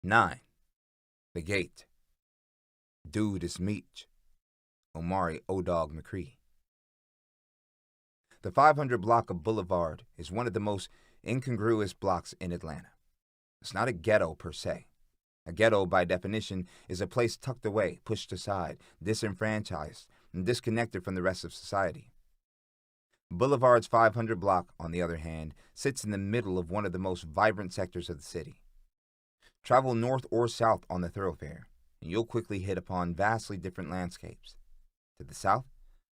9. The Gate. Dude is Meech. Omari O-Dog McCree. The 500 block of Boulevard is one of the most incongruous blocks in Atlanta. It's not a ghetto per se. A ghetto, by definition, is a place tucked away, pushed aside, disenfranchised, and disconnected from the rest of society. Boulevard's 500 block, on the other hand, sits in the middle of one of the most vibrant sectors of the city. Travel north or south on the thoroughfare, and you'll quickly hit upon vastly different landscapes. To the south,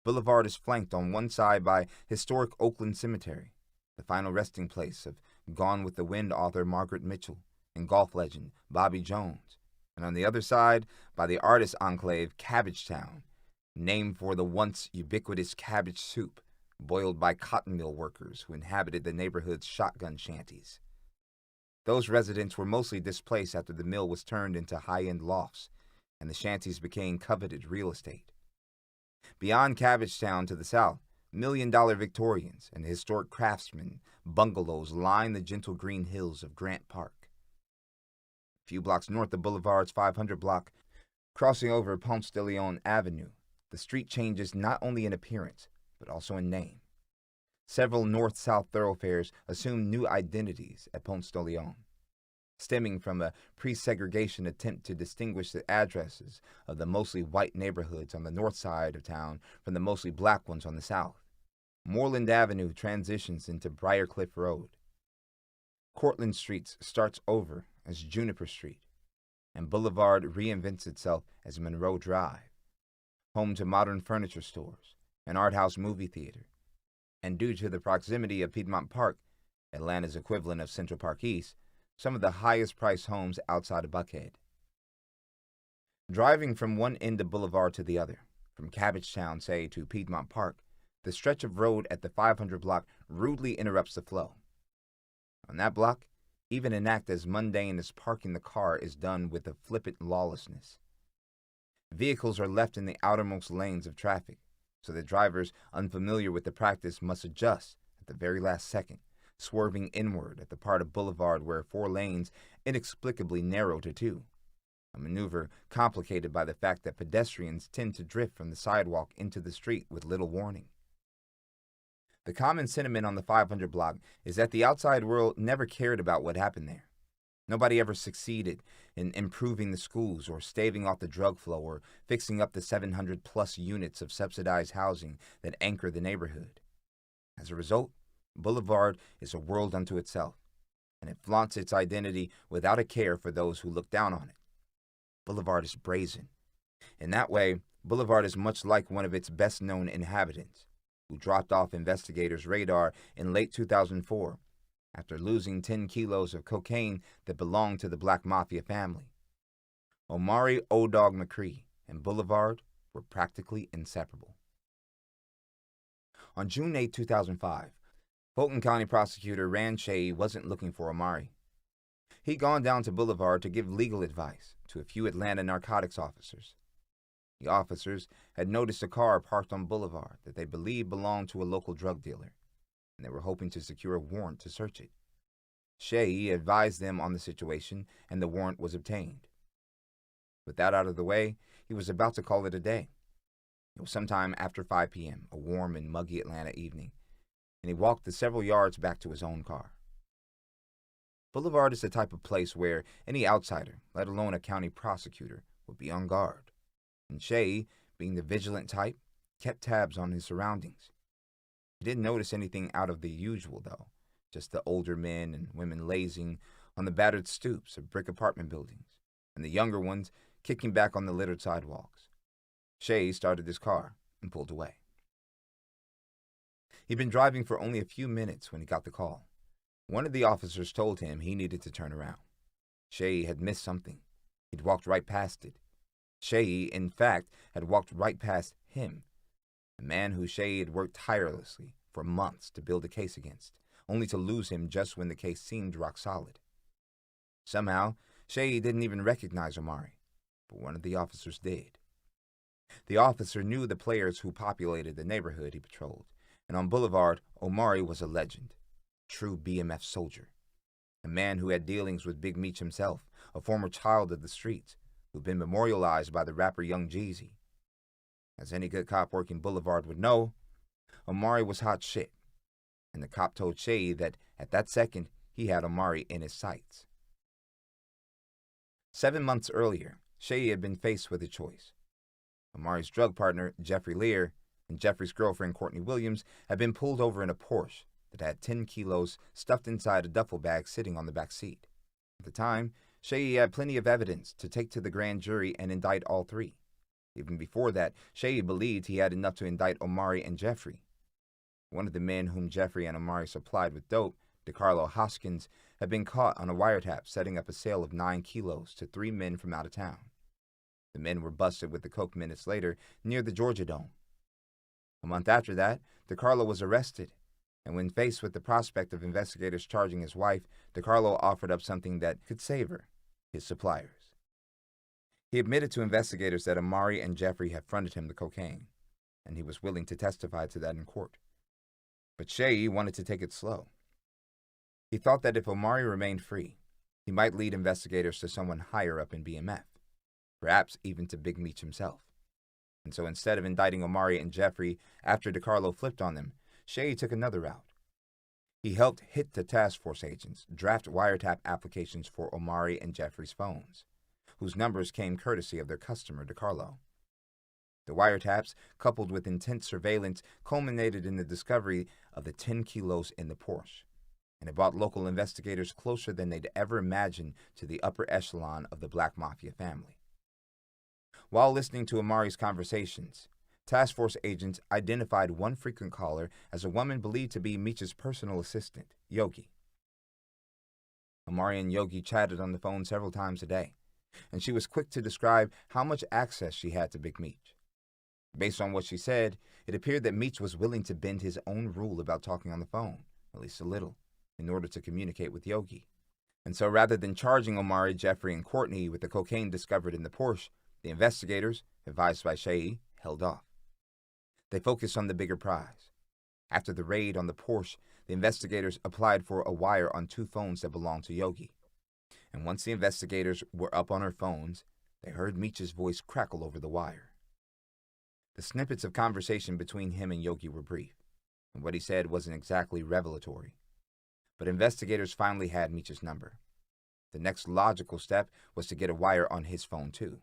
Boulevard is flanked on one side by historic Oakland Cemetery, the final resting place of Gone with the Wind author Margaret Mitchell and golf legend Bobby Jones, and on the other side by the artist enclave Cabbagetown, named for the once ubiquitous cabbage soup boiled by cotton mill workers who inhabited the neighborhood's shotgun shanties. Those residents were mostly displaced after the mill was turned into high-end lofts, and the shanties became coveted real estate. Beyond Cabbagetown to the south, million-dollar Victorians and historic craftsman bungalows line the gentle green hills of Grant Park. A few blocks north of Boulevard's 500 block, crossing over Ponce de Leon Avenue, the street changes not only in appearance, but also in name. Several north-south thoroughfares assumed new identities at Ponce de Leon, stemming from a pre-segregation attempt to distinguish the addresses of the mostly white neighborhoods on the north side of town from the mostly black ones on the south. Moreland Avenue transitions into Briarcliff Road. Cortlandt Street starts over as Juniper Street, and Boulevard reinvents itself as Monroe Drive, home to modern furniture stores, an art house movie theater, and due to the proximity of Piedmont Park, Atlanta's equivalent of Central Park East, some of the highest-priced homes outside of Buckhead. Driving from one end of Boulevard to the other, from Cabbagetown, say, to Piedmont Park, the stretch of road at the 500 block rudely interrupts the flow. On that block, even an act as mundane as parking the car is done with a flippant lawlessness. Vehicles are left in the outermost lanes of traffic, so that drivers unfamiliar with the practice must adjust at the very last second, swerving inward at the part of Boulevard where 4 lanes inexplicably narrow to 2, a maneuver complicated by the fact that pedestrians tend to drift from the sidewalk into the street with little warning. The common sentiment on the 500 block is that the outside world never cared about what happened there. Nobody ever succeeded in improving the schools or staving off the drug flow or fixing up the 700-plus units of subsidized housing that anchor the neighborhood. As a result, Boulevard is a world unto itself, and it flaunts its identity without a care for those who look down on it. Boulevard is brazen. In that way, Boulevard is much like one of its best-known inhabitants, who dropped off investigators' radar in late 2004 after losing 10 kilos of cocaine that belonged to the Black Mafia family. Omari O-Dog McCree and Boulevard were practically inseparable. On June 8, 2005, Fulton County prosecutor Rand Shea wasn't looking for Omari. He'd gone down to Boulevard to give legal advice to a few Atlanta narcotics officers. The officers had noticed a car parked on Boulevard that they believed belonged to a local drug dealer, and they were hoping to secure a warrant to search it. Shea advised them on the situation, and the warrant was obtained. With that out of the way, he was about to call it a day. It was sometime after 5 p.m., a warm and muggy Atlanta evening, and he walked the several yards back to his own car. Boulevard is the type of place where any outsider, let alone a county prosecutor, would be on guard, and Shea, being the vigilant type, kept tabs on his surroundings. He didn't notice anything out of the usual, though, just the older men and women lazing on the battered stoops of brick apartment buildings, and the younger ones kicking back on the littered sidewalks. Shea started his car and pulled away. He'd been driving for only a few minutes when he got the call. One of the officers told him he needed to turn around. Shea had missed something. He'd walked right past it. Shea, in fact, had walked right past him, a man who Shea had worked tirelessly for months to build a case against, only to lose him just when the case seemed rock solid. Somehow, Shea didn't even recognize Omari, but one of the officers did. The officer knew the players who populated the neighborhood he patrolled, and on Boulevard, Omari was a legend, true BMF soldier. a man who had dealings with Big Meech himself, a former child of the streets, who'd been memorialized by the rapper Young Jeezy. As any good cop working Boulevard would know, Omari was hot shit, and the cop told Shay that at that second he had Omari in his sights. 7 months earlier, Shay had been faced with a choice. Omari's drug partner, Jeffrey Lear, and Jeffrey's girlfriend, Courtney Williams, had been pulled over in a Porsche that had 10 kilos stuffed inside a duffel bag sitting on the back seat. At the time, Shay had plenty of evidence to take to the grand jury and indict all three. Even before that, Shay believed he had enough to indict Omari and Jeffrey. One of the men whom Jeffrey and Omari supplied with dope, DeCarlo Hoskins, had been caught on a wiretap setting up a sale of 9 kilos to 3 men from out of town. The men were busted with the coke minutes later near the Georgia Dome. A month after that, DeCarlo was arrested, and when faced with the prospect of investigators charging his wife, DeCarlo offered up something that could save her: his suppliers. He admitted to investigators that Omari and Jeffrey had fronted him the cocaine, and he was willing to testify to that in court. But Shay wanted to take it slow. He thought that if Omari remained free, he might lead investigators to someone higher up in BMF, perhaps even to Big Meech himself. And so instead of indicting Omari and Jeffrey after DeCarlo flipped on them, Shay took another route. He helped hit the task force agents draft wiretap applications for Omari and Jeffrey's phones, whose numbers came courtesy of their customer, DeCarlo. The wiretaps, coupled with intense surveillance, culminated in the discovery of the 10 kilos in the Porsche, and it brought local investigators closer than they'd ever imagined to the upper echelon of the Black Mafia family. While listening to Omari's conversations, task force agents identified one frequent caller as a woman believed to be Meech's personal assistant, Yogi. Omari and Yogi chatted on the phone several times a day, and she was quick to describe how much access she had to Big Meech. Based on what she said, it appeared that Meech was willing to bend his own rule about talking on the phone, at least a little, in order to communicate with Yogi. And so rather than charging Omari, Jeffrey, and Courtney with the cocaine discovered in the Porsche, the investigators, advised by Shay, held off. They focused on the bigger prize. After the raid on the Porsche, the investigators applied for a wire on 2 phones that belonged to Yogi. And once the investigators were up on her phones, they heard Meech's voice crackle over the wire. The snippets of conversation between him and Yogi were brief, and what he said wasn't exactly revelatory. But investigators finally had Meech's number. The next logical step was to get a wire on his phone, too.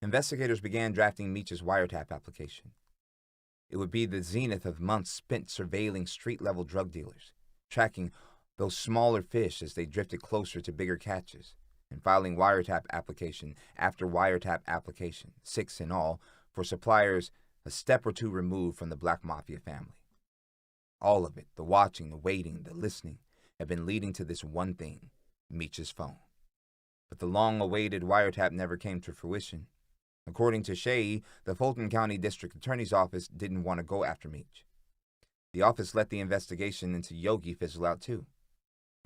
Investigators began drafting Meech's wiretap application. It would be the zenith of months spent surveilling street-level drug dealers, tracking those smaller fish as they drifted closer to bigger catches, and filing wiretap application after wiretap application, 6 in all, for suppliers a step or two removed from the Black Mafia family. All of it, the watching, the waiting, the listening, had been leading to this one thing: Meech's phone. But the long-awaited wiretap never came to fruition. According to Shay, the Fulton County District Attorney's Office didn't want to go after Meech. The office let the investigation into Yogi fizzle out too.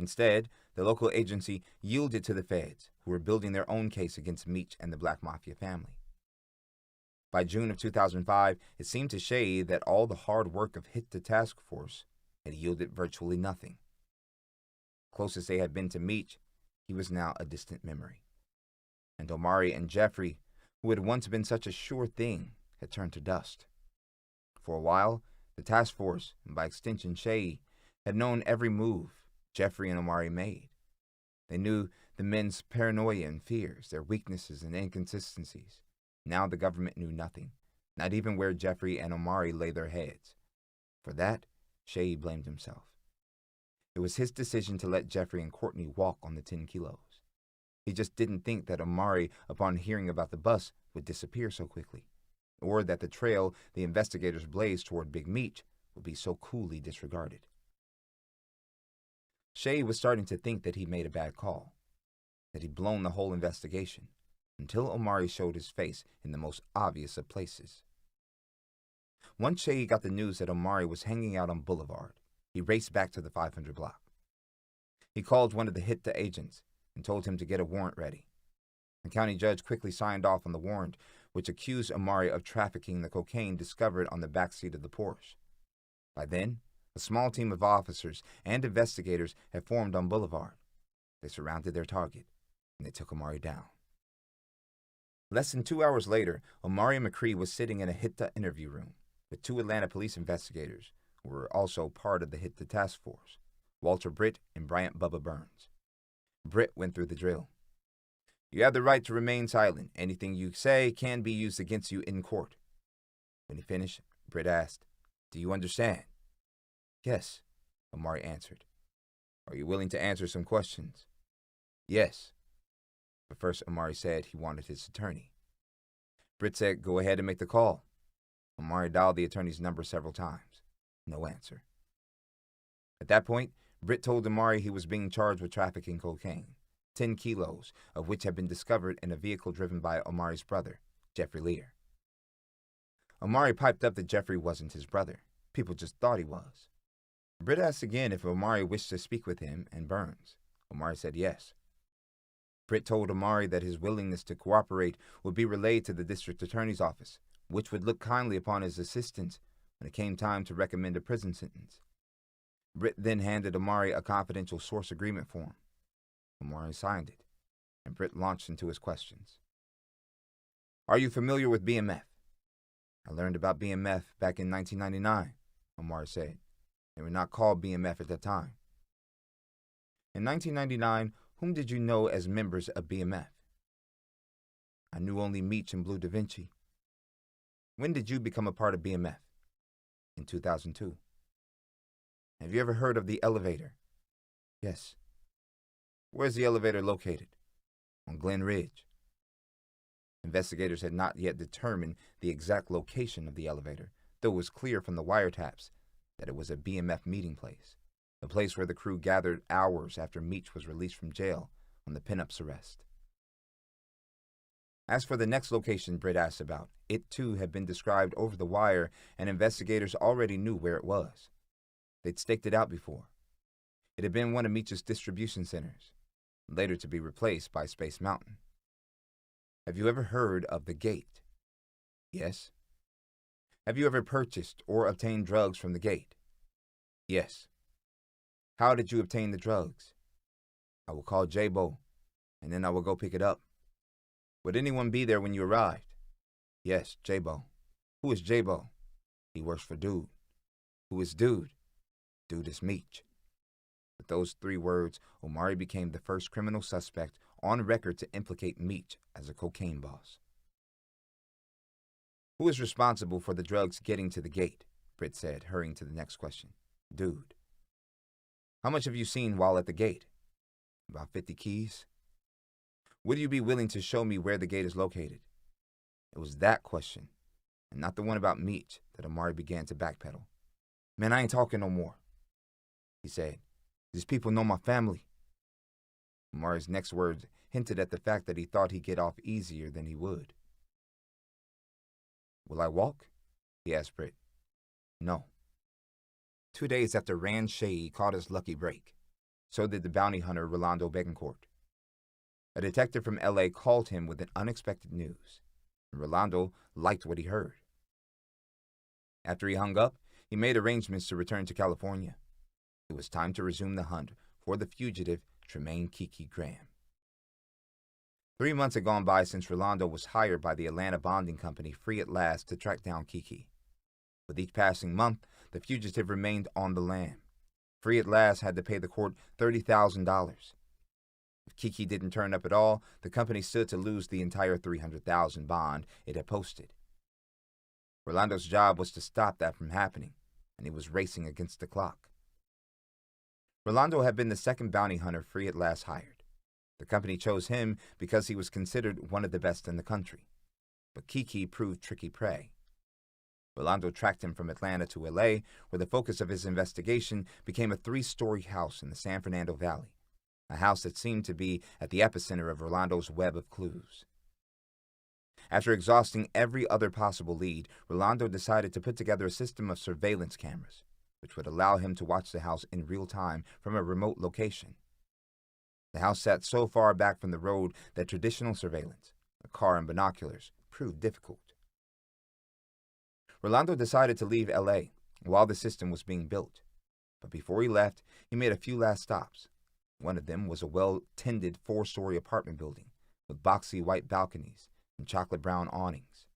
Instead, the local agency yielded to the feds, who were building their own case against Meech and the Black Mafia family. By June of 2005, it seemed to Shay that all the hard work of Hit the Task Force had yielded virtually nothing. Closest they had been to Meech, he was now a distant memory. And Omari and Jeffrey, who had once been such a sure thing, had turned to dust. For a while, the task force, and by extension Shay, had known every move Jeffrey and Omari made. They knew the men's paranoia and fears, their weaknesses and inconsistencies. Now the government knew nothing, not even where Jeffrey and Omari lay their heads. For that, Shay blamed himself. It was his decision to let Jeffrey and Courtney walk on the 10 kilos. He just didn't think that Omari, upon hearing about the bus, would disappear so quickly, or that the trail the investigators blazed toward Big Meech would be so coolly disregarded. Shay was starting to think that he'd made a bad call, that he'd blown the whole investigation, until Omari showed his face in the most obvious of places. Once Shay got the news that Omari was hanging out on Boulevard, he raced back to the 500 block. He called one of the Hit-the agents and told him to get a warrant ready. The county judge quickly signed off on the warrant, which accused Omari of trafficking the cocaine discovered on the back seat of the Porsche. By then, A small team of officers and investigators had formed on Boulevard. They surrounded their target, and they took Omari down. Less than 2 hours later, Omari McCree was sitting in a HITTA interview room with two Atlanta police investigators who were also part of the HITTA task force, Walter Britt and Bryant Bubba Burns. Britt went through the drill. You have the right to remain silent. Anything you say can be used against you in court. When he finished, Britt asked, "Do you understand?" "Yes," Omari answered. "Are you willing to answer some questions?" "Yes." But first, Omari said he wanted his attorney. Britt said, "Go ahead and make the call." Omari dialed the attorney's number several times. No answer. At that point, Britt told Omari he was being charged with trafficking cocaine, 10 kilos of which had been discovered in a vehicle driven by Omari's brother, Jeffrey Lear. Omari piped up that Jeffrey wasn't his brother. People just thought he was. Britt asked again if Omari wished to speak with him and Burns. Omari said yes. Britt told Omari that his willingness to cooperate would be relayed to the district attorney's office, which would look kindly upon his assistance when it came time to recommend a prison sentence. Britt then handed Omari a confidential source agreement form. Omari signed it, and Britt launched into his questions. "Are you familiar with BMF?" "I learned about BMF back in 1999, Omari said. "They were not called BMF at that time." "In 1999, whom did you know as members of BMF?" "I knew only Meech and Blue Da Vinci." "When did you become a part of BMF?" "In 2002. "Have you ever heard of the elevator?" "Yes." "Where's the elevator located?" "On Glen Ridge." Investigators had not yet determined the exact location of the elevator, though it was clear from the wiretaps that it was a BMF meeting place, a place where the crew gathered hours after Meech was released from jail on the Pinups arrest. As for the next location Britt asked about, it too had been described over the wire, and investigators already knew where it was. They'd staked it out before. It had been one of Meech's distribution centers, later to be replaced by Space Mountain. "Have you ever heard of the Gate?" "Yes." "Have you ever purchased or obtained drugs from the Gate?" "Yes." "How did you obtain the drugs?" "I will call J-Bo, and then I will go pick it up." "Would anyone be there when you arrived?" "Yes, J-Bo." "Who is J-Bo?" "He works for Dude." "Who is Dude?" "Dude is Meech." With those 3 words, Omari became the first criminal suspect on record to implicate Meech as a cocaine boss. "Who is responsible for the drugs getting to the Gate?" Britt said, hurrying to the next question. "Dude." "How much have you seen while at the Gate?" "About 50 keys." "Would you be willing to show me where the Gate is located?" It was that question, and not the one about Meech, that Omari began to backpedal. "Man, I ain't talking no more," he said. "These people know my family." Omari's next words hinted at the fact that he thought he'd get off easier than he would. "Will I walk?" he asked Britt. "No." 2 days after Rand Shade caught his lucky break, so did the bounty hunter Rolando Betancourt. A detective from L.A. called him with an unexpected news, and Rolando liked what he heard. After he hung up, he made arrangements to return to California. It was time to resume the hunt for the fugitive Tremaine Kiki Graham. 3 months had gone by since Rolando was hired by the Atlanta bonding company Free at Last to track down Kiki. With each passing month, the fugitive remained on the lam. Free at Last had to pay the court $30,000. If Kiki didn't turn up at all, the company stood to lose the entire $300,000 bond it had posted. Rolando's job was to stop that from happening, and he was racing against the clock. Rolando had been the second bounty hunter Free at Last hired. The company chose him because he was considered one of the best in the country. But Kiki proved tricky prey. Rolando tracked him from Atlanta to L.A., where the focus of his investigation became a 3-story house in the San Fernando Valley, a house that seemed to be at the epicenter of Rolando's web of clues. After exhausting every other possible lead, Rolando decided to put together a system of surveillance cameras, which would allow him to watch the house in real time from a remote location. The house sat so far back from the road that traditional surveillance, a car and binoculars, proved difficult. Rolando decided to leave L.A. while the system was being built, But before he left, he made a few last stops. One of them was a well-tended 4-story apartment building with boxy white balconies and chocolate-brown awnings.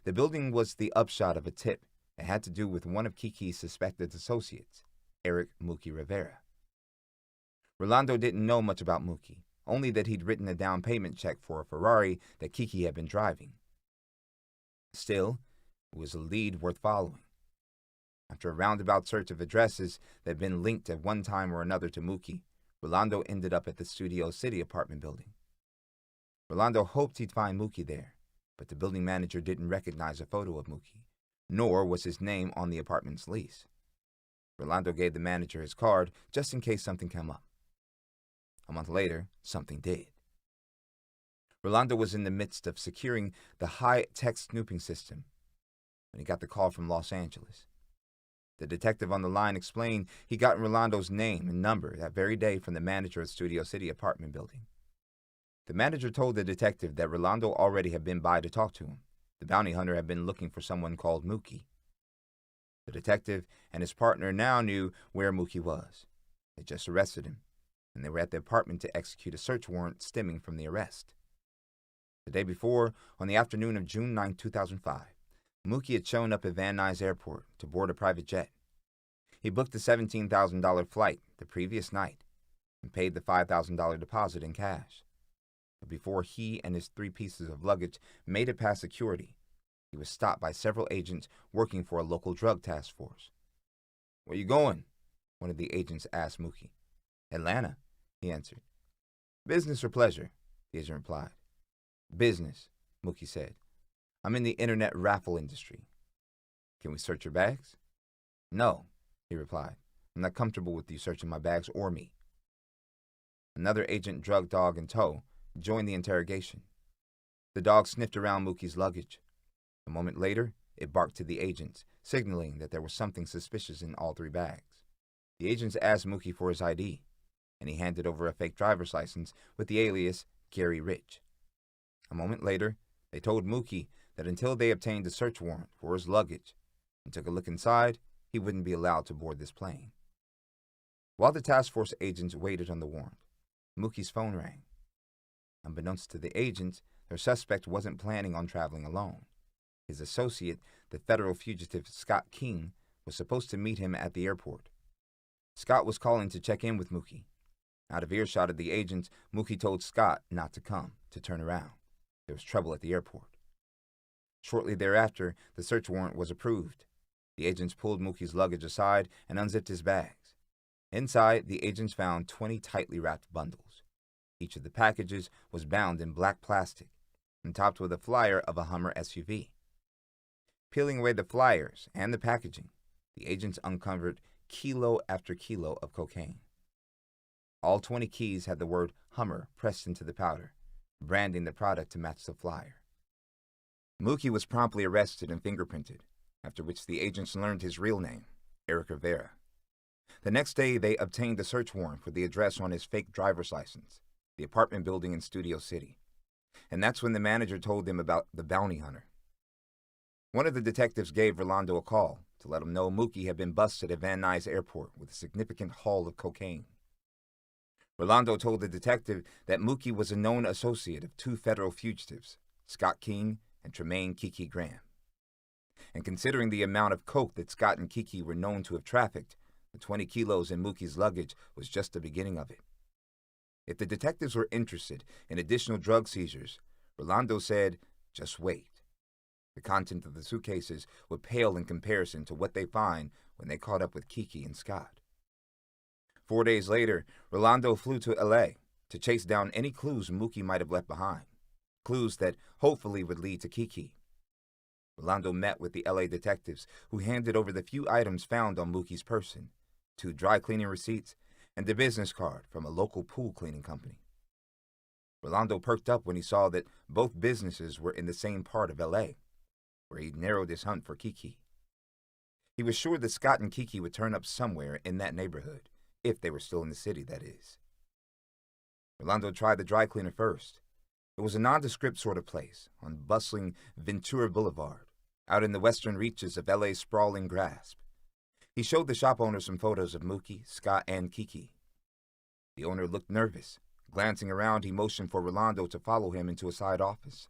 The building was the upshot of a tip that had to do with one of Kiki's suspected associates, Eric Mookie Rivera. Rolando didn't know much about Mookie, only that he'd written a down payment check for a Ferrari that Kiki had been driving. Still, it was a lead worth following. After a roundabout search of addresses that had been linked at one time or another to Mookie, Rolando ended up at the Studio City apartment building. Rolando hoped he'd find Mookie there, but the building manager didn't recognize a photo of Mookie, nor was his name on the apartment's lease. Rolando gave the manager his card just in case something came up. A month later, something did. Rolando was in the midst of securing the high-tech snooping system when he got the call from Los Angeles. The detective on the line explained he'd gotten Rolando's name and number that very day from the manager of Studio City apartment building. The manager told the detective that Rolando already had been by to talk to him. The bounty hunter had been looking for someone called Mookie. The detective and his partner now knew where Mookie was. They just arrested him, and they were at the apartment to execute a search warrant stemming from the arrest. The day before, on the afternoon of June 9, 2005, Mookie had shown up at Van Nuys Airport to board a private jet. He booked a $17,000 flight the previous night and paid the $5,000 deposit in cash. But before he and his 3 pieces of luggage made it past security, he was stopped by several agents working for a local drug task force. "Where you going?" one of the agents asked Mookie. "Atlanta," he answered. "Business or pleasure?" the agent replied. "Business," Mookie said. "I'm in the internet raffle industry." "Can we search your bags?" "No," he replied. "I'm not comfortable with you searching my bags or me." Another agent, drug dog in tow, joined the interrogation. The dog sniffed around Mookie's luggage. A moment later, it barked to the agents, signaling that there was something suspicious in all 3 bags. The agents asked Mookie for his ID, and he handed over a fake driver's license with the alias Gary Rich. A moment later, they told Mookie that until they obtained a search warrant for his luggage and took a look inside, he wouldn't be allowed to board this plane. While the task force agents waited on the warrant, Mookie's phone rang. Unbeknownst to the agents, their suspect wasn't planning on traveling alone. His associate, the federal fugitive Scott King, was supposed to meet him at the airport. Scott was calling to check in with Mookie. Out of earshot of the agents, Mookie told Scott not to come, to turn around. There was trouble at the airport. Shortly thereafter, the search warrant was approved. The agents pulled Mookie's luggage aside and unzipped his bags. Inside, the agents found 20 tightly wrapped bundles. Each of the packages was bound in black plastic and topped with a flyer of a Hummer SUV. Peeling away the flyers and the packaging, the agents uncovered kilo after kilo of cocaine. All 20 keys had the word Hummer pressed into the powder, branding the product to match the flyer. Mookie was promptly arrested and fingerprinted, after which the agents learned his real name, Eric Rivera. The next day, they obtained a search warrant for the address on his fake driver's license, the apartment building in Studio City. And that's when the manager told them about the bounty hunter. One of the detectives gave Rolando a call to let him know Mookie had been busted at Van Nuys Airport with a significant haul of cocaine. Rolando told the detective that Mookie was a known associate of 2 federal fugitives, Scott King and Tremaine Kiki Graham. And considering the amount of coke that Scott and Kiki were known to have trafficked, the 20 kilos in Mookie's luggage was just the beginning of it. If the detectives were interested in additional drug seizures, Rolando said, just wait. The content of the suitcases would pale in comparison to what they find when they caught up with Kiki and Scott. 4 days later, Rolando flew to L.A. to chase down any clues Mookie might have left behind, clues that hopefully would lead to Kiki. Rolando met with the L.A. detectives, who handed over the few items found on Mookie's person, 2 dry cleaning receipts, and a business card from a local pool cleaning company. Rolando perked up when he saw that both businesses were in the same part of L.A., where he'd narrowed his hunt for Kiki. He was sure that Scott and Kiki would turn up somewhere in that neighborhood, if they were still in the city, that is. Rolando tried the dry cleaner first. It was a nondescript sort of place on bustling Ventura Boulevard, out in the western reaches of L.A.'s sprawling grasp. He showed the shop owner some photos of Mookie, Scott, and Kiki. The owner looked nervous. Glancing around, he motioned for Rolando to follow him into a side office.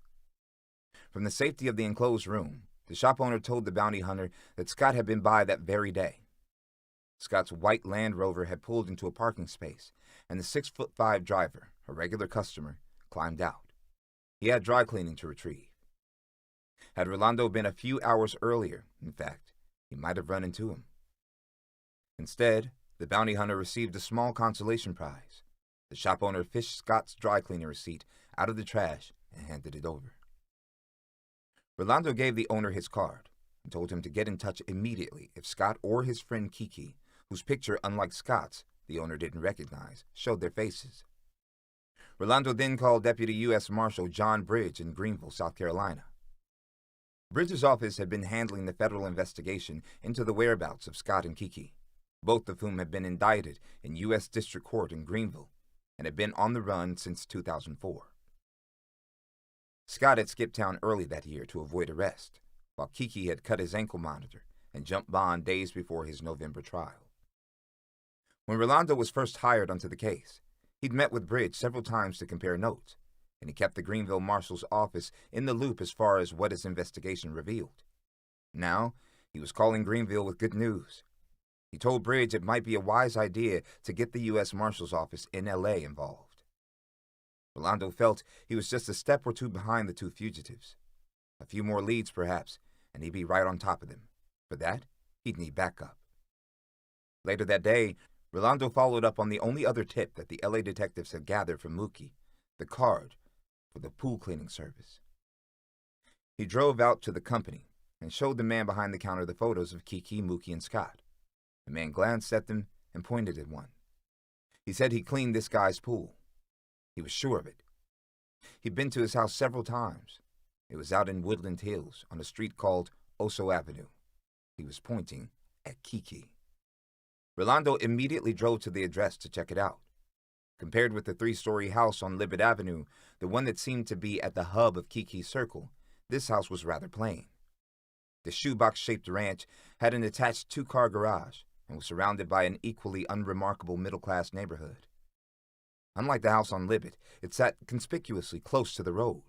From the safety of the enclosed room, the shop owner told the bounty hunter that Scott had been by that very day. Scott's white Land Rover had pulled into a parking space, and the 6'5" driver, a regular customer, climbed out. He had dry cleaning to retrieve. Had Rolando been a few hours earlier, in fact, he might have run into him. Instead, the bounty hunter received a small consolation prize. The shop owner fished Scott's dry cleaning receipt out of the trash and handed it over. Rolando gave the owner his card and told him to get in touch immediately if Scott or his friend Kiki, whose picture, unlike Scott's, the owner didn't recognize, showed their faces. Rolando then called Deputy U.S. Marshal John Bridge in Greenville, South Carolina. Bridge's office had been handling the federal investigation into the whereabouts of Scott and Kiki, both of whom had been indicted in U.S. District Court in Greenville and had been on the run since 2004. Scott had skipped town early that year to avoid arrest, while Kiki had cut his ankle monitor and jumped bond days before his November trial. When Rolando was first hired onto the case, he'd met with Bridge several times to compare notes, and he kept the Greenville Marshal's office in the loop as far as what his investigation revealed. Now, he was calling Greenville with good news. He told Bridge it might be a wise idea to get the U.S. Marshal's office in L.A. involved. Rolando felt he was just a step or two behind the two fugitives. A few more leads, perhaps, and he'd be right on top of them. For that, he'd need backup. Later that day, Rolando followed up on the only other tip that the L.A. detectives had gathered from Mookie, the card for the pool cleaning service. He drove out to the company and showed the man behind the counter the photos of Kiki, Mookie, and Scott. The man glanced at them and pointed at one. He said he cleaned this guy's pool. He was sure of it. He'd been to his house several times. It was out in Woodland Hills on a street called Oso Avenue. He was pointing at Kiki. Rolando immediately drove to the address to check it out. Compared with the 3-story house on Libet Avenue, the one that seemed to be at the hub of Kiki's circle, this house was rather plain. The shoebox-shaped ranch had an attached 2-car garage and was surrounded by an equally unremarkable middle-class neighborhood. Unlike the house on Libet, it sat conspicuously close to the road,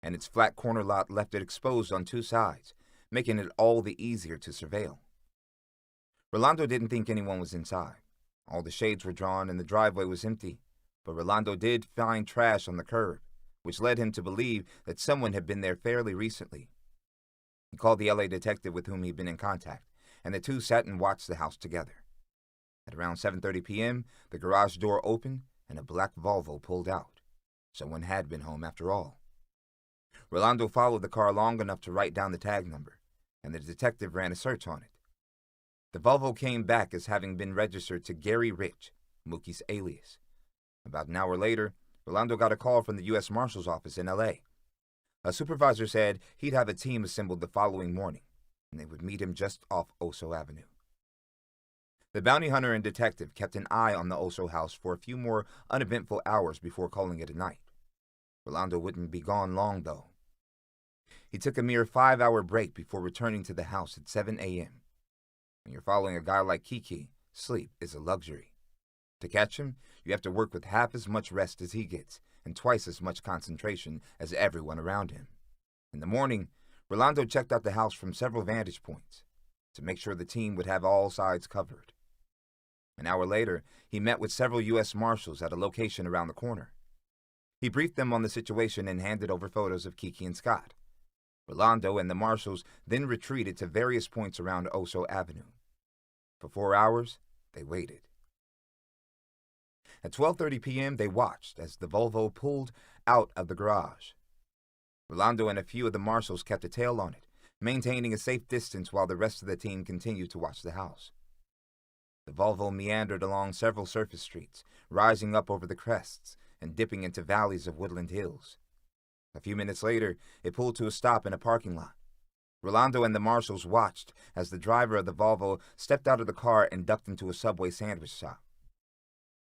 and its flat corner lot left it exposed on 2 sides, making it all the easier to surveil. Rolando didn't think anyone was inside. All the shades were drawn and the driveway was empty, but Rolando did find trash on the curb, which led him to believe that someone had been there fairly recently. He called the L.A. detective with whom he'd been in contact, and the two sat and watched the house together. At around 7:30 p.m., the garage door opened and a black Volvo pulled out. Someone had been home after all. Rolando followed the car long enough to write down the tag number, and the detective ran a search on it. The Volvo came back as having been registered to Gary Rich, Mookie's alias. About an hour later, Rolando got a call from the U.S. Marshal's office in L.A. A supervisor said he'd have a team assembled the following morning, and they would meet him just off Oso Avenue. The bounty hunter and detective kept an eye on the Oso house for a few more uneventful hours before calling it a night. Rolando wouldn't be gone long, though. He took a mere 5-hour break before returning to the house at 7 a.m. When you're following a guy like Kiki, sleep is a luxury. To catch him, you have to work with half as much rest as he gets and twice as much concentration as everyone around him. In the morning, Rolando checked out the house from several vantage points to make sure the team would have all sides covered. An hour later, he met with several U.S. Marshals at a location around the corner. He briefed them on the situation and handed over photos of Kiki and Scott. Rolando and the Marshals then retreated to various points around Oso Avenue. For 4 hours, they waited. At 12:30 p.m., they watched as the Volvo pulled out of the garage. Rolando and a few of the Marshals kept a tail on it, maintaining a safe distance while the rest of the team continued to watch the house. The Volvo meandered along several surface streets, rising up over the crests and dipping into valleys of Woodland Hills. A few minutes later, it pulled to a stop in a parking lot. Rolando and the Marshals watched as the driver of the Volvo stepped out of the car and ducked into a Subway sandwich shop.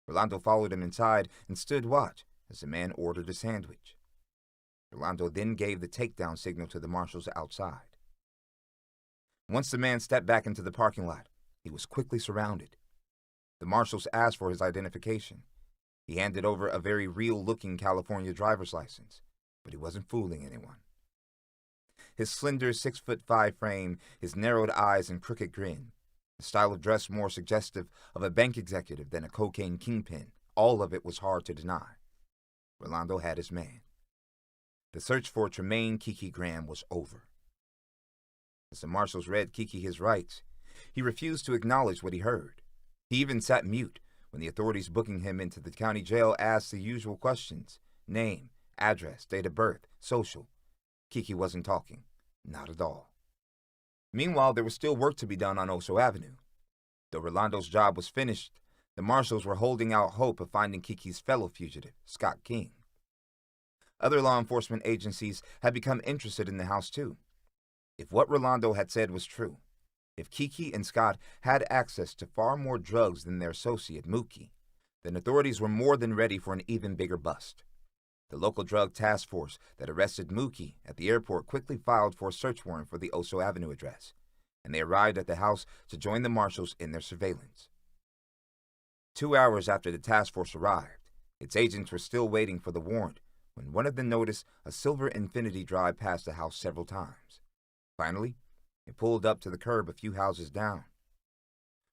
Rolando followed him inside and stood watch as the man ordered a sandwich. Rolando then gave the takedown signal to the Marshals outside. Once the man stepped back into the parking lot, He was quickly surrounded. The marshals asked for his identification. He handed over a very real-looking California driver's license, but he wasn't fooling anyone. His slender 6'5" frame, his narrowed eyes and crooked grin, a style of dress more suggestive of a bank executive than a cocaine kingpin, all of it was hard to deny. Rolando had his man. The search for Tremaine Kiki Graham was over. As the marshals read Kiki his rights, he refused to acknowledge what he heard. He even sat mute when the authorities booking him into the county jail asked the usual questions: name, address, date of birth, social. Kiki wasn't talking. Not at all. Meanwhile, there was still work to be done on Oso Avenue. Though Rolando's job was finished, the marshals were holding out hope of finding Kiki's fellow fugitive, Scott King. Other law enforcement agencies had become interested in the house too. If what Rolando had said was true, if Kiki and Scott had access to far more drugs than their associate, Mookie, then authorities were more than ready for an even bigger bust. The local drug task force that arrested Mookie at the airport quickly filed for a search warrant for the Oso Avenue address, and they arrived at the house to join the marshals in their surveillance. 2 hours after the task force arrived, its agents were still waiting for the warrant when one of them noticed a silver Infiniti drive past the house several times. Finally, it pulled up to the curb a few houses down.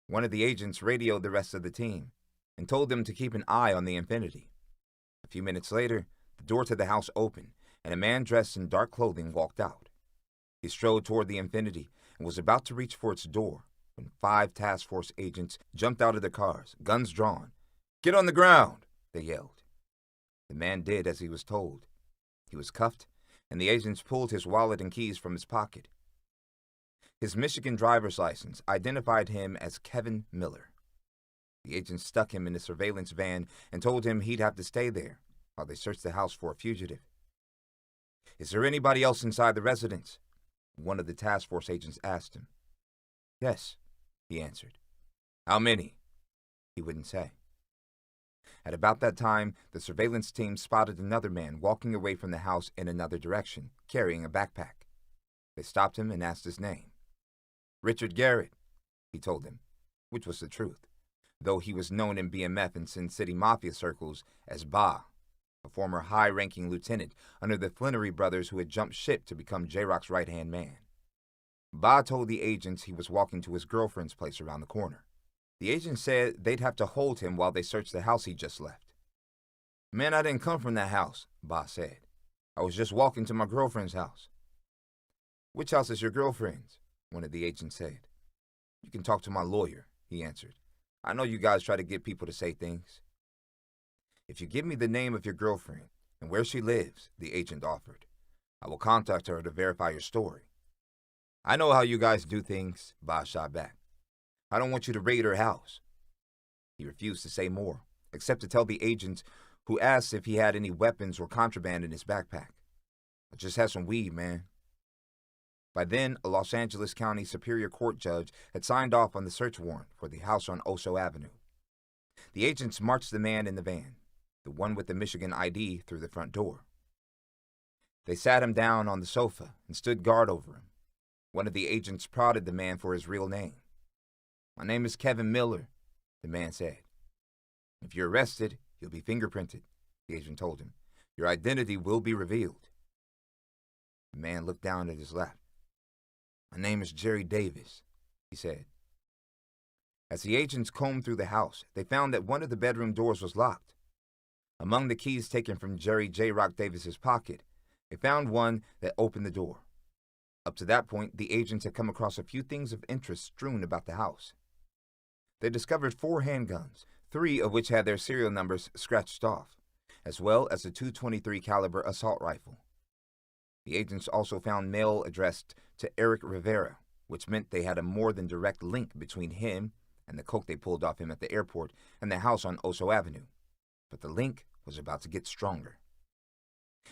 One of the agents radioed the rest of the team and told them to keep an eye on the Infiniti. A few minutes later, the door to the house opened, and a man dressed in dark clothing walked out. He strode toward the Infiniti and was about to reach for its door when 5 task force agents jumped out of their cars, guns drawn. "Get on the ground!" they yelled. The man did as he was told. He was cuffed, and the agents pulled his wallet and keys from his pocket. His Michigan driver's license identified him as Kevin Miller. The agents stuck him in the surveillance van and told him he'd have to stay there while they searched the house for a fugitive. "Is there anybody else inside the residence?" one of the task force agents asked him. "Yes," he answered. "How many?" He wouldn't say. At about that time, the surveillance team spotted another man walking away from the house in another direction, carrying a backpack. They stopped him and asked his name. "Richard Garrett," he told them, which was the truth, though he was known in BMF and Sin City Mafia circles as Ba, a former high-ranking lieutenant under the Flannery brothers who had jumped ship to become J-Rock's right-hand man. Ba told the agents he was walking to his girlfriend's place around the corner. The agents said they'd have to hold him while they searched the house he just left. "Man, I didn't come from that house," Ba said. "I was just walking to my girlfriend's house." "Which house is your girlfriend's?" one of the agents said. "You can talk to my lawyer," he answered. "I know you guys try to get people to say things." "If you give me the name of your girlfriend and where she lives," the agent offered, "I will contact her to verify your story." "I know how you guys do things," Ba shot back. "I don't want you to raid her house." He refused to say more, except to tell the agent who asked if he had any weapons or contraband in his backpack. "I just had some weed, man." By then, a Los Angeles County Superior Court judge had signed off on the search warrant for the house on Oso Avenue. The agents marched the man in the van, the one with the Michigan ID, through the front door. They sat him down on the sofa and stood guard over him. One of the agents prodded the man for his real name. "My name is Kevin Miller," the man said. "If you're arrested, you'll be fingerprinted," the agent told him. "Your identity will be revealed." The man looked down at his lap. "My name is Jerry Davis," he said. As the agents combed through the house, they found that one of the bedroom doors was locked. Among the keys taken from Jerry J. Rock Davis's pocket, they found one that opened the door. Up to that point, the agents had come across a few things of interest strewn about the house. They discovered 4 handguns, 3 of which had their serial numbers scratched off, as well as a .223 caliber assault rifle. The agents also found mail addressed to Eric Rivera, which meant they had a more than direct link between him and the coke they pulled off him at the airport and the house on Oso Avenue. But the link was about to get stronger.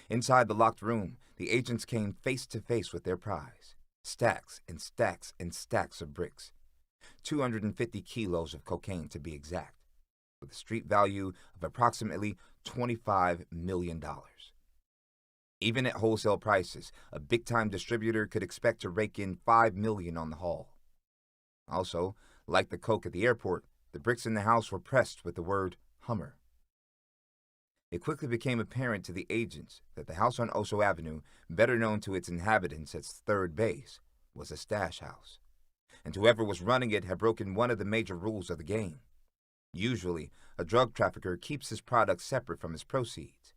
Inside the locked room, the agents came face to face with their prize. Stacks and stacks and stacks of bricks. 250 kilos of cocaine to be exact, with a street value of approximately $25 million. Even at wholesale prices, a big-time distributor could expect to rake in $5 million on the haul. Also, Like the coke at the airport, the bricks in the house were pressed with the word Hummer. It quickly became apparent to the agents that the house on Oso Avenue, better known to its inhabitants as Third Base, was a stash house, and whoever was running it had broken one of the major rules of the game. Usually, a drug trafficker keeps his products separate from his proceeds,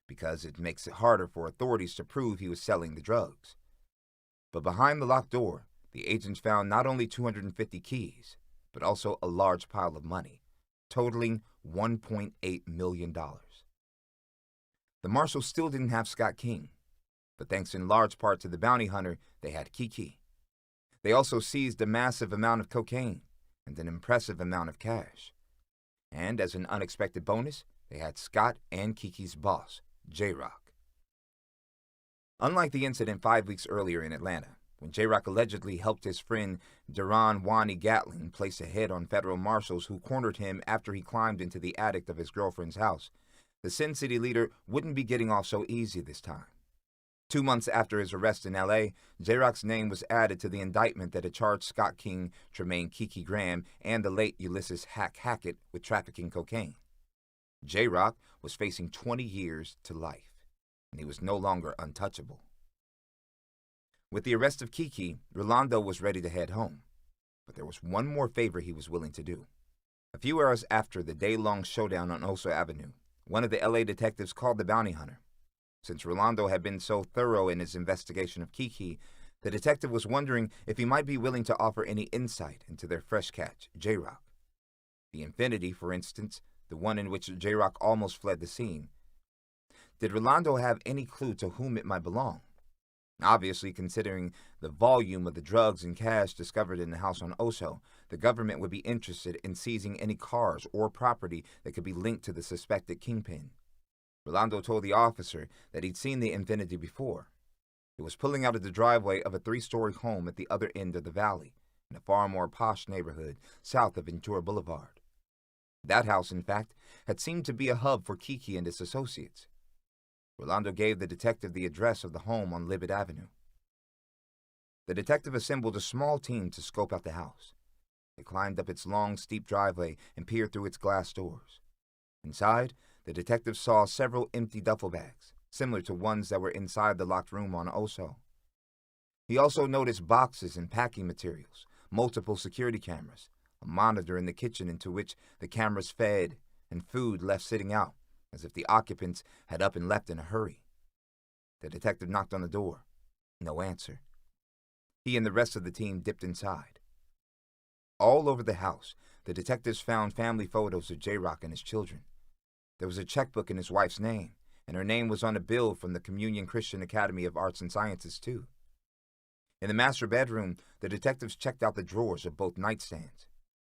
because it makes it harder for authorities to prove he was selling the drugs. But behind the locked door, the agents found not only 250 keys, but also a large pile of money, totaling $1.8 million. The marshals still didn't have Scott King, but thanks in large part to the bounty hunter, they had Kiki. They also seized a massive amount of cocaine and an impressive amount of cash. And as an unexpected bonus, they had Scott and Kiki's boss, J-Rock. Unlike the incident 5 weeks earlier in Atlanta, when J-Rock allegedly helped his friend Duran Wani Gatling place a hit on federal marshals who cornered him after he climbed into the attic of his girlfriend's house, the Sin City leader wouldn't be getting off so easy this time. 2 months after his arrest in L.A., J-Rock's name was added to the indictment that had charged Scott King, Tremaine Kiki Graham, and the late Ulysses Hackett with trafficking cocaine. J-Rock was facing 20 years to life, and he was no longer untouchable. With the arrest of Kiki, Rolando was ready to head home, but there was one more favor he was willing to do. A few hours after the day-long showdown on Oso Avenue, one of the L.A. detectives called the bounty hunter. Since Rolando had been so thorough in his investigation of Kiki, the detective was wondering if he might be willing to offer any insight into their fresh catch, J-Rock. The Infinity, for instance, the one in which J-Rock almost fled the scene. Did Rolando have any clue to whom it might belong? Obviously, considering the volume of the drugs and cash discovered in the house on Oso, the government would be interested in seizing any cars or property that could be linked to the suspected kingpin. Rolando told the officer that he'd seen the Infinity before. It was pulling out of the driveway of a 3-story home at the other end of the valley, in a far more posh neighborhood south of Ventura Boulevard. That house, in fact, had seemed to be a hub for Kiki and his associates. Rolando gave the detective the address of the home on Libet Avenue. The detective assembled a small team to scope out the house. They climbed up its long, steep driveway and peered through its glass doors. Inside, the detective saw several empty duffel bags, similar to ones that were inside the locked room on Oso. He also noticed boxes and packing materials, multiple security cameras, a monitor in the kitchen into which the cameras fed, and food left sitting out, as if the occupants had up and left in a hurry. The detective knocked on the door. No answer. He and the rest of the team dipped inside. All over the house, the detectives found family photos of J-Rock and his children. There was a checkbook in his wife's name, and her name was on a bill from the Communion Christian Academy of Arts and Sciences, too. In the master bedroom, the detectives checked out the drawers of both nightstands.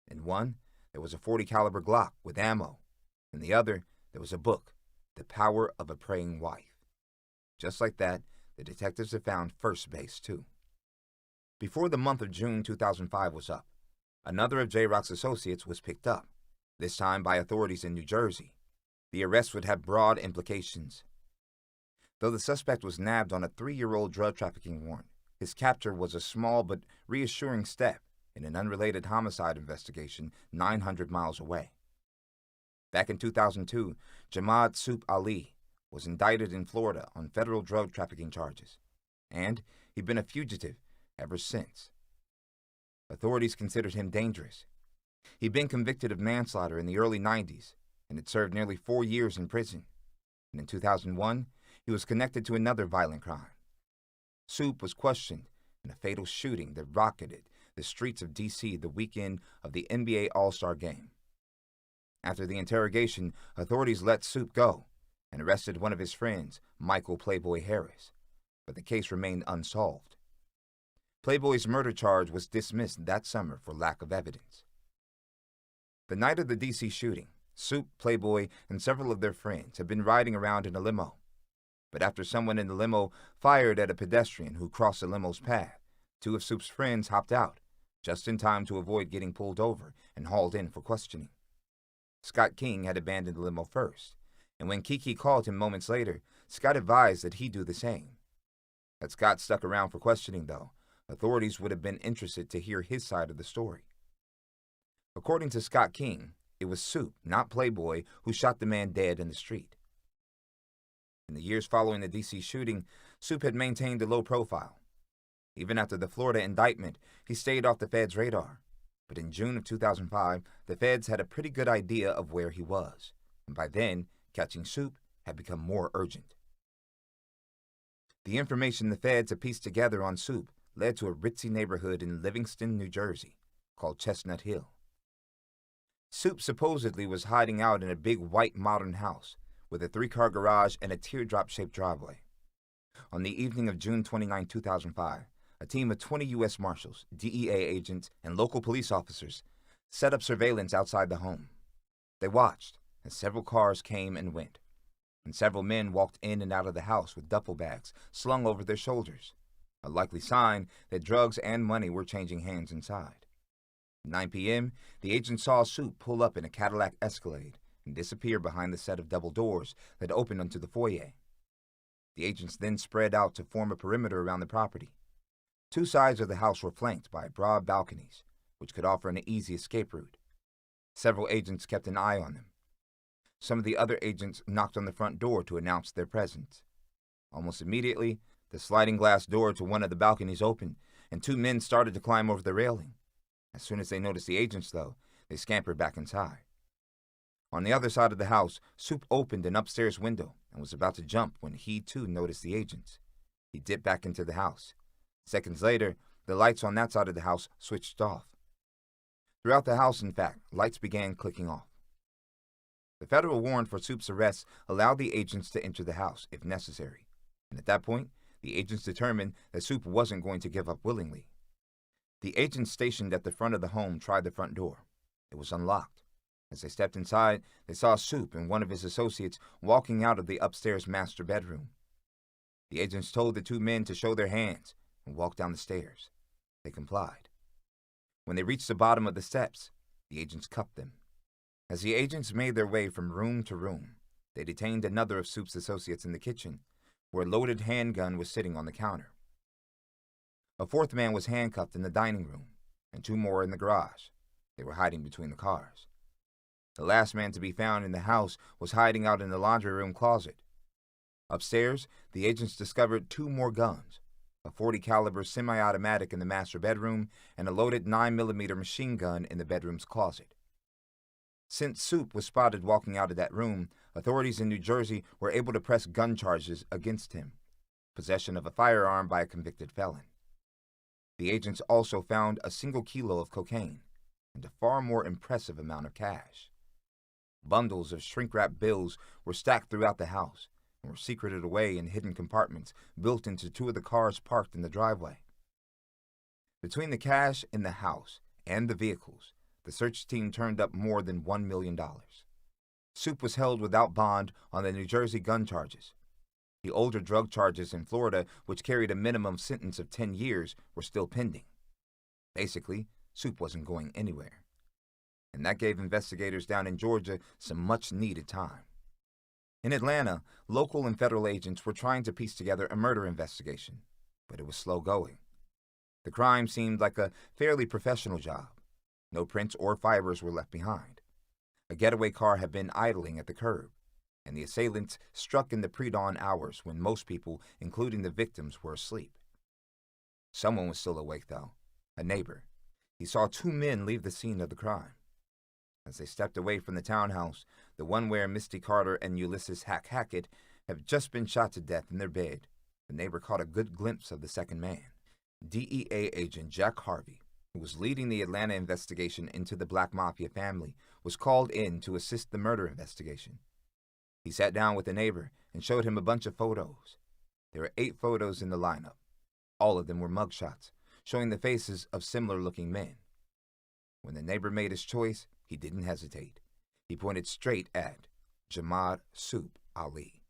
In one, there was a .40 caliber Glock with ammo. In the other, there was a book, The Power of a Praying Wife. Just like that, the detectives had found First Base, too. Before the month of June 2005 was up, another of J-Rock's associates was picked up, this time by authorities in New Jersey. The arrest would have broad implications. Though the suspect was nabbed on a 3-year-old drug trafficking warrant, his capture was a small but reassuring step in an unrelated homicide investigation 900 miles away. Back in 2002, Jamaad Soup Ali was indicted in Florida on federal drug trafficking charges, and he'd been a fugitive ever since. Authorities considered him dangerous. He'd been convicted of manslaughter in the early 90s and had served nearly 4 years in prison. And in 2001, he was connected to another violent crime. Soup was questioned in a fatal shooting that rocketed the streets of D.C. the weekend of the NBA All-Star Game. After the interrogation, authorities let Soup go and arrested one of his friends, Michael Playboy Harris, but the case remained unsolved. Playboy's murder charge was dismissed that summer for lack of evidence. The night of the D.C. shooting, Soup, Playboy, and several of their friends had been riding around in a limo. But after someone in the limo fired at a pedestrian who crossed the limo's path, 2 of Soup's friends hopped out, just in time to avoid getting pulled over and hauled in for questioning. Scott King had abandoned the limo first, and when Kiki called him moments later, Scott advised that he do the same. Had Scott stuck around for questioning, though, authorities would have been interested to hear his side of the story. According to Scott King, it was Soup, not Playboy, who shot the man dead in the street. In the years following the D.C. shooting, Soup had maintained a low profile. Even after the Florida indictment, he stayed off the feds' radar. But in June of 2005, the feds had a pretty good idea of where he was, and by then, catching Soup had become more urgent. The information the feds had pieced together on Soup led to a ritzy neighborhood in Livingston, New Jersey, called Chestnut Hill. Soup supposedly was hiding out in a big white modern house with a 3-car garage and a teardrop-shaped driveway. On the evening of June 29, 2005, a team of 20 U.S. Marshals, DEA agents, and local police officers set up surveillance outside the home. They watched as several cars came and went, and several men walked in and out of the house with duffel bags slung over their shoulders, a likely sign that drugs and money were changing hands inside. At 9 p.m., the agents saw Soup pull up in a Cadillac Escalade and disappear behind the set of double doors that opened onto the foyer. The agents then spread out to form a perimeter around the property. 2 sides of the house were flanked by broad balconies, which could offer an easy escape route. Several agents kept an eye on them. Some of the other agents knocked on the front door to announce their presence. Almost immediately, the sliding glass door to one of the balconies opened, and 2 men started to climb over the railing. As soon as they noticed the agents, though, they scampered back inside. On the other side of the house, Soup opened an upstairs window and was about to jump when he, too, noticed the agents. He dipped back into the house. Seconds later, the lights on that side of the house switched off. Throughout the house, in fact, lights began clicking off. The federal warrant for Soup's arrest allowed the agents to enter the house, if necessary, and at that point, the agents determined that Soup wasn't going to give up willingly. The agents stationed at the front of the home tried the front door. It was unlocked. As they stepped inside, they saw Soup and one of his associates walking out of the upstairs master bedroom. The agents told the 2 men to show their hands and walk down the stairs. They complied. When they reached the bottom of the steps, the agents cuffed them. As the agents made their way from room to room, they detained another of Soup's associates in the kitchen, where a loaded handgun was sitting on the counter. A 4th man was handcuffed in the dining room, and 2 more in the garage. They were hiding between the cars. The last man to be found in the house was hiding out in the laundry room closet. Upstairs, the agents discovered 2 more guns, a .40 caliber semi-automatic in the master bedroom and a loaded 9mm machine gun in the bedroom's closet. Since Soup was spotted walking out of that room, authorities in New Jersey were able to press gun charges against him, possession of a firearm by a convicted felon. The agents also found a single kilo of cocaine and a far more impressive amount of cash. Bundles of shrink-wrapped bills were stacked throughout the house and were secreted away in hidden compartments built into 2 of the cars parked in the driveway. Between the cash in the house and the vehicles, the search team turned up more than $1 million. Soup was held without bond on the New Jersey gun charges. The older drug charges in Florida, which carried a minimum sentence of 10 years, were still pending. Basically, Soup wasn't going anywhere. And that gave investigators down in Georgia some much-needed time. In Atlanta, local and federal agents were trying to piece together a murder investigation, but it was slow going. The crime seemed like a fairly professional job. No prints or fibers were left behind. A getaway car had been idling at the curb, and the assailants struck in the pre-dawn hours when most people, including the victims, were asleep. Someone was still awake, though, a neighbor. He saw 2 men leave the scene of the crime. As they stepped away from the townhouse, the one where Misty Carter and Ulysses Hackett had just been shot to death in their bed, the neighbor caught a good glimpse of the second man. DEA agent Jack Harvey, who was leading the Atlanta investigation into the Black Mafia family, was called in to assist the murder investigation. He sat down with the neighbor and showed him a bunch of photos. There were 8 photos in the lineup. All of them were mugshots, showing the faces of similar-looking men. When the neighbor made his choice, he didn't hesitate. He pointed straight at Jamad Soup Ali.